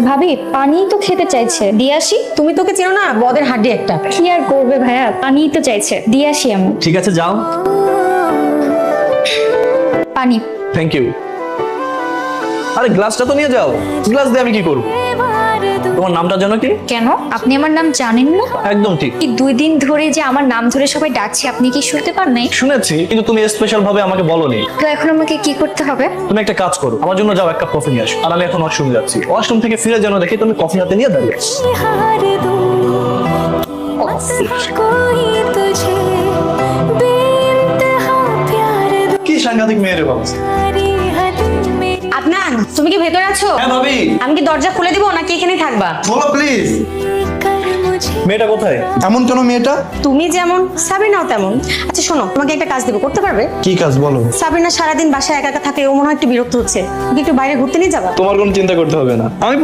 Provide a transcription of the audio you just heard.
ভাবি পানি তো খেতে চাইছে, দিয়ে আসি? তুমি তোকে চেনো না, বদের হাড্ডি একটা। কি আর করবে ভাইয়া, পানি তো চাইছে, দিয়ে আসি আমি। ঠিক আছে যাও। পানি। Thank you. আরে গ্লাসটা তো নিয়ে যাও। গ্লাস দিয়ে আমি কি করব? তোমার নামটা জানো কি? কেন, আপনি আমার নাম জানেন না? একদম ঠিক। কি 2 দিন ধরে যে আমার নাম ধরে সবাই ডাকছে, আপনি কি শুনতে পান নাই? শুনেছি, কিন্তু তুমি স্পেশাল ভাবে আমাকে বলোনি। তো এখন আমাকে কি করতে হবে? তুমি একটা কাজ করো, আমার জন্য যাও 1 কাপ কফি নিয়ে আসো। আর আমি এখন ওয়াশরুমে যাচ্ছি, ওয়াশরুম থেকে ফিরে যেন দেখি তুমি কফি হাতে নিয়ে দাঁড়িয়ে আছো। কি সাংঘাতিক মেয়ে রে বাবা। আপনার, তুমি কি ভেতরে আছো? হ্যাঁ ভাবি। আমি কি দরজা খুলে দিব নাকি এখানেই থাকবা? বলো প্লিজ। মেয়েটা কোথায়? এমন কেন মেয়েটা? তুমি যেমন সাবিনাও তেমন। আচ্ছা শোনো, তোমাকে একটা কাজ দেবো, করতে পারবে? কি কাজ বলো? সাবিনা সারাদিন বাসায় একা একা থাকে, ও মনে হয় একটু বিরক্ত হচ্ছে। তুমি একটু বাইরে ঘুরতে নিয়ে যাবা? তোমার কোনো চিন্তা করতে হবে না, আমি